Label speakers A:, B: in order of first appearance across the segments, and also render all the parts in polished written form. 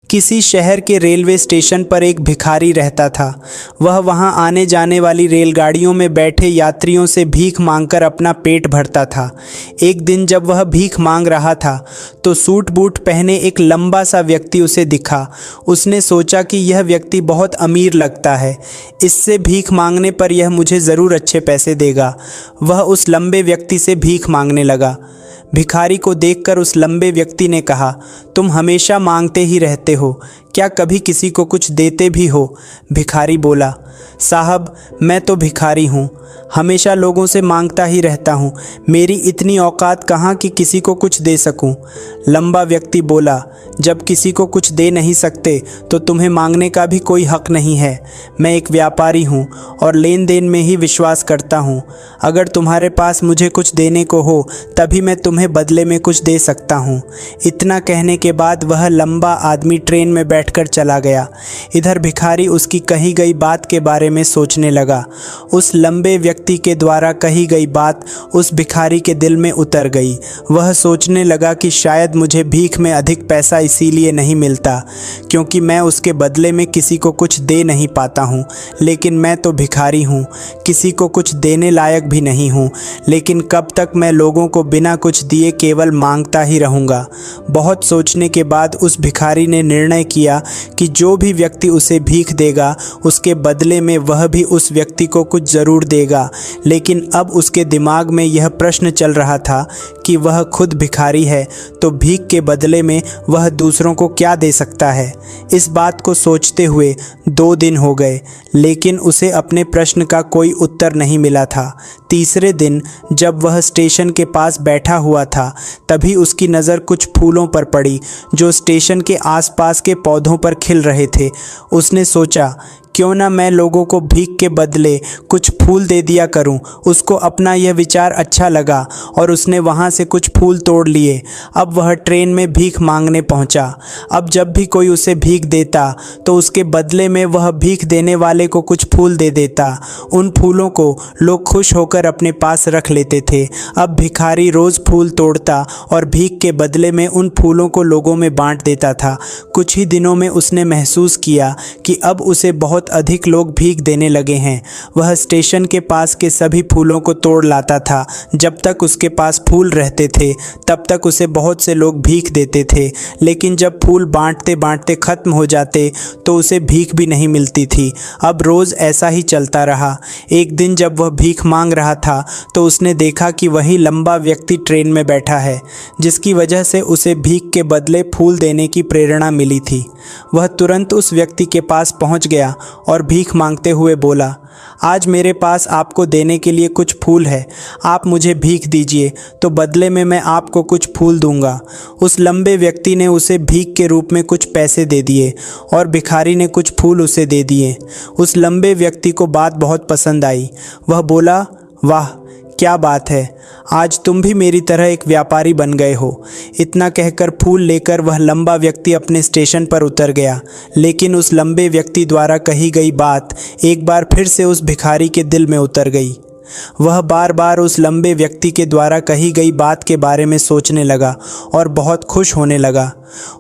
A: किसी शहर के रेलवे स्टेशन पर एक भिखारी रहता था। वह वहां आने जाने वाली रेलगाड़ियों में बैठे यात्रियों से भीख मांगकर अपना पेट भरता था। एक दिन जब वह भीख मांग रहा था तो सूट बूट पहने एक लंबा सा व्यक्ति उसे दिखा। उसने सोचा कि यह व्यक्ति बहुत अमीर लगता है, इससे भीख मांगने पर यह मुझे ज़रूर अच्छे पैसे देगा। वह उस लंबे व्यक्ति से भीख मांगने लगा। भिखारी को देखकर उस लंबे व्यक्ति ने कहा, तुम हमेशा मांगते ही रहते हो, क्या कभी किसी को कुछ देते भी हो? भिखारी बोला, साहब मैं तो भिखारी हूँ, हमेशा लोगों से मांगता ही रहता हूँ, मेरी इतनी औकात कहाँ कि किसी को कुछ दे सकूँ। लंबा व्यक्ति बोला, जब किसी को कुछ दे नहीं सकते तो तुम्हें मांगने का भी कोई हक नहीं है। मैं एक व्यापारी हूँ और लेन देन में ही विश्वास करता हूँ। अगर तुम्हारे पास मुझे कुछ देने को हो तभी मैं तुम्हें बदले में कुछ दे सकता हूँ। इतना कहने के बाद वह लंबा आदमी ट्रेन में बैठकर चला गया। इधर भिखारी उसकी कही गई बात के बारे में सोचने लगा। उस लंबे व्यक्ति के द्वारा कही गई बात उस भिखारी के दिल में उतर गई। वह सोचने लगा कि शायद मुझे भीख में अधिक पैसा इसीलिए नहीं मिलता क्योंकि मैं उसके बदले में किसी को कुछ दे नहीं पाता हूँ, लेकिन मैं तो भिखारी हूँ, किसी को कुछ देने लायक भी नहीं हूँ। लेकिन कब तक मैं लोगों को बिना कुछ दिए केवल मांगता ही रहूँगा। बहुत सोचने के बाद उस भिखारी ने निर्णय किया कि जो भी व्यक्ति उसे भीख देगा उसके बदले में वह भी उस व्यक्ति को कुछ ज़रूर देगा। लेकिन अब उसके दिमाग में यह प्रश्न चल रहा था कि वह खुद भिखारी है तो भीख के बदले में वह दूसरों को क्या दे सकता है। इस बात को सोचते हुए 2 दिन हो गए, लेकिन उसे अपने प्रश्न का कोई उत्तर नहीं मिला था। तीसरे दिन जब वह स्टेशन के पास बैठा हुआ था तभी उसकी नज़र कुछ फूलों पर पड़ी जो स्टेशन के आसपास के पौधों पर खिल रहे थे। उसने सोचा, क्यों ना मैं लोगों को भीख के बदले कुछ फूल दे दिया करूं। उसको अपना यह विचार अच्छा लगा और उसने वहां से कुछ फूल तोड़ लिए। अब वह ट्रेन में भीख मांगने पहुंचा। अब जब भी कोई उसे भीख देता तो उसके बदले में वह भीख देने वाले को कुछ फूल दे देता। उन फूलों को लोग खुश होकर अपने पास रख लेते थे। अब भिखारी रोज़ फूल तोड़ता और भीख के बदले में उन फूलों को लोगों में बांट देता था। कुछ ही दिनों में उसने महसूस किया कि अब उसे बहुत अधिक लोग भीख देने लगे हैं। वह स्टेशन के पास के सभी फूलों को तोड़ लाता था। जब तक उसके पास फूल रहते थे तब तक उसे बहुत से लोग भीख देते थे, लेकिन जब फूल बांटते बांटते ख़त्म हो जाते तो उसे भीख भी नहीं मिलती थी। अब रोज़ ऐसा ही चलता रहा। एक दिन जब वह भीख मांग रहा था तो उसने देखा कि वही लंबा व्यक्ति ट्रेन में बैठा है, जिसकी वजह से उसे भीख के बदले फूल देने की प्रेरणा मिली थी। वह तुरंत उस व्यक्ति के पास पहुंच गया और भीख मांगते हुए बोला, आज मेरे पास आपको देने के लिए कुछ फूल है, आप मुझे भीख दीजिए तो बदले में मैं आपको कुछ फूल दूंगा। उस लंबे व्यक्ति ने उसे भीख के रूप में कुछ पैसे दे दिए और भिखारी ने कुछ फूल उसे दे दिए। उस लंबे व्यक्ति को बात बहुत पसंद आई। वह बोला, वाह क्या बात है, आज तुम भी मेरी तरह एक व्यापारी बन गए हो। इतना कहकर फूल लेकर वह लंबा व्यक्ति अपने स्टेशन पर उतर गया। लेकिन उस लंबे व्यक्ति द्वारा कही गई बात एक बार फिर से उस भिखारी के दिल में उतर गई। वह बार बार उस लंबे व्यक्ति के द्वारा कही गई बात के बारे में सोचने लगा और बहुत खुश होने लगा।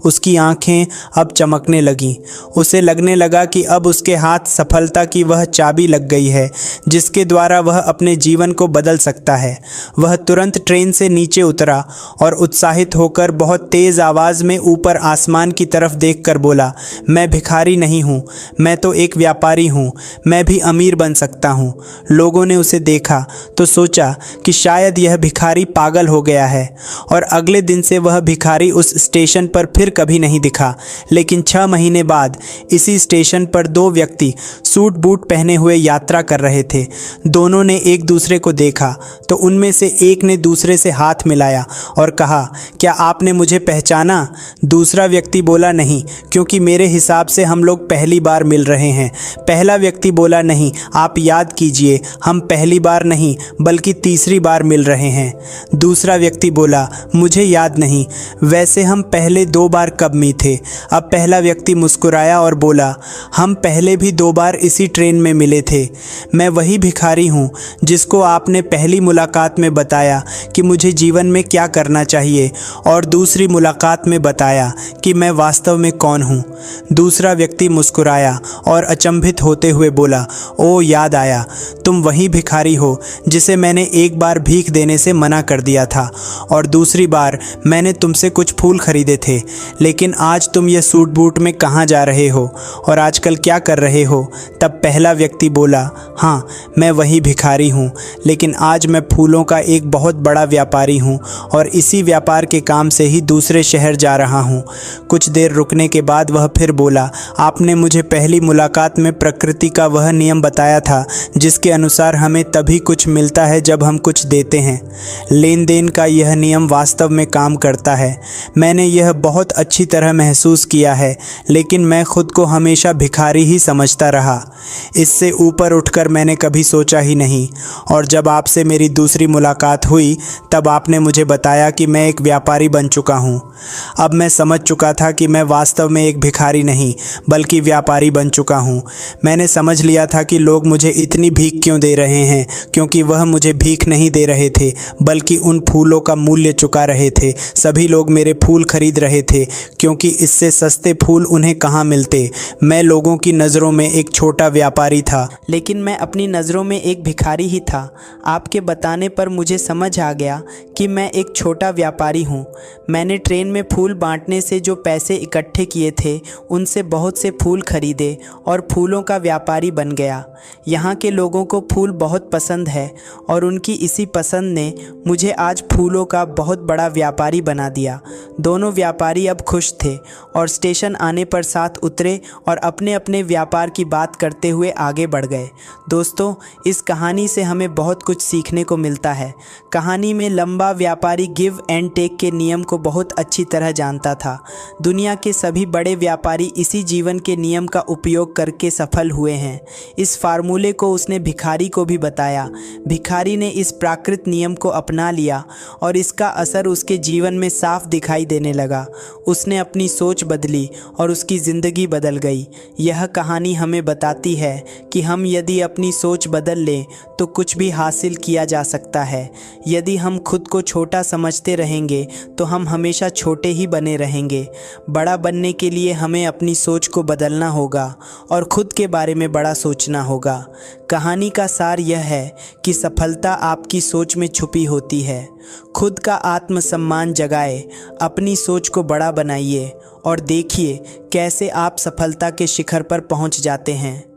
A: उसकी आंखें अब चमकने लगीं। उसे लगने लगा कि अब उसके हाथ सफलता की वह चाबी लग गई है जिसके द्वारा वह अपने जीवन को बदल सकता है। वह तुरंत ट्रेन से नीचे उतरा और उत्साहित होकर बहुत तेज़ आवाज़ में ऊपर आसमान की तरफ देखकर बोला, मैं भिखारी नहीं हूँ, मैं तो एक व्यापारी हूँ, मैं भी अमीर बन सकता हूँ। लोगों ने उसे देखा तो सोचा कि शायद यह भिखारी पागल हो गया है और अगले दिन से वह भिखारी उस स्टेशन पर फिर कभी नहीं दिखा। लेकिन 6 महीने बाद इसी स्टेशन पर 2 व्यक्ति सूट बूट पहने हुए यात्रा कर रहे थे। दोनों ने एक दूसरे को देखा तो उनमें से एक ने दूसरे से हाथ मिलाया और कहा, क्या आपने मुझे पहचाना? दूसरा व्यक्ति बोला, नहीं, क्योंकि मेरे हिसाब से हम लोग पहली बार मिल रहे हैं। पहला व्यक्ति बोला, नहीं, आप याद कीजिए, हम पहली बार नहीं बल्कि तीसरी बार मिल रहे हैं। दूसरा व्यक्ति बोला, मुझे याद नहीं, वैसे हम पहले 2 बार कब मिले थे? अब पहला व्यक्ति मुस्कुराया और बोला, हम पहले भी 2 बार इसी ट्रेन में मिले थे। मैं वही भिखारी हूँ जिसको आपने पहली मुलाकात में बताया कि मुझे जीवन में क्या करना चाहिए और दूसरी मुलाकात में बताया कि मैं वास्तव में कौन हूँ। दूसरा व्यक्ति मुस्कुराया और अचंभित होते हुए बोला, ओ याद आया, तुम वही भिखारी हो जिसे मैंने एक बार भीख देने से मना कर दिया था और दूसरी बार मैंने तुमसे कुछ फूल खरीदे थे। लेकिन आज तुम ये सूट बूट में कहाँ जा रहे हो और आजकल क्या कर रहे हो? तब पहला व्यक्ति बोला, हाँ मैं वही भिखारी हूँ, लेकिन आज मैं फूलों का एक बहुत बड़ा व्यापारी हूँ और इसी व्यापार के काम से ही दूसरे शहर जा रहा हूँ। कुछ देर रुकने के बाद वह फिर बोला, आपने मुझे पहली मुलाकात में प्रकृति का वह नियम बताया था जिसके अनुसार हमें तभी कुछ मिलता है जब हम कुछ देते हैं। लेन देन का यह नियम वास्तव में काम करता है। मैंने यह बहुत अच्छी तरह महसूस किया है, लेकिन मैं खुद को हमेशा भिखारी ही समझता रहा। इससे ऊपर उठकर मैंने कभी सोचा ही नहीं और जब आपसे मेरी दूसरी मुलाकात हुई तब आपने मुझे बताया कि मैं एक व्यापारी बन चुका हूँ। अब मैं समझ चुका था कि मैं वास्तव में एक भिखारी नहीं बल्कि व्यापारी बन चुका हूँ। मैंने समझ लिया था कि लोग मुझे इतनी भीख क्यों दे रहे हैं, क्योंकि वह मुझे भीख नहीं दे रहे थे बल्कि उन फूलों का मूल्य चुका रहे थे। सभी लोग मेरे फूल खरीद रहे थे क्योंकि इससे सस्ते फूल उन्हें कहाँ मिलते। मैं लोगों की नज़रों में एक छोटा व्यापारी था, लेकिन मैं अपनी नज़रों में एक भिखारी ही था। आपके बताने पर मुझे समझ आ गया कि मैं एक छोटा व्यापारी हूँ। मैंने ट्रेन में फूल बांटने से जो पैसे इकट्ठे किए थे उनसे बहुत से फूल खरीदे और फूलों का व्यापारी बन गया। यहाँ के लोगों को फूल बहुत पसंद है और उनकी इसी पसंद ने मुझे आज फूलों का बहुत बड़ा व्यापारी बना दिया। दोनों व्यापारी अब खुश थे और स्टेशन आने पर साथ उतरे और अपने अपने व्यापार की बात करते हुए आगे बढ़ गए। दोस्तों, इस कहानी से हमें बहुत कुछ सीखने को मिलता है। कहानी में लंबा व्यापारी गिव एंड टेक के नियम को बहुत अच्छी तरह जानता था। दुनिया के सभी बड़े व्यापारी इसी जीवन के नियम का उपयोग करके सफल हुए हैं। इस फार्मूले को उसने भिखारी को भी बताया। भिखारी ने इस प्राकृत नियम को अपना लिया और इसका असर उसके जीवन में साफ दिखाई देने लगा। उसने अपनी सोच बदली और उसकी ज़िंदगी बदल गई। यह कहानी हमें बताती है कि हम यदि अपनी सोच बदल लें तो कुछ भी हासिल किया जा सकता है। यदि हम खुद को छोटा समझते रहेंगे तो हम हमेशा छोटे ही बने रहेंगे। बड़ा बनने के लिए हमें अपनी सोच को बदलना होगा और खुद के बारे में बड़ा सोचना होगा। कहानी का सार यह है कि सफलता आपकी सोच में छुपी होती है। खुद का आत्मसम्मान जगाए, अपनी सोच को बड़ा बनाइए और देखिए कैसे आप सफलता के शिखर पर पहुंच जाते हैं।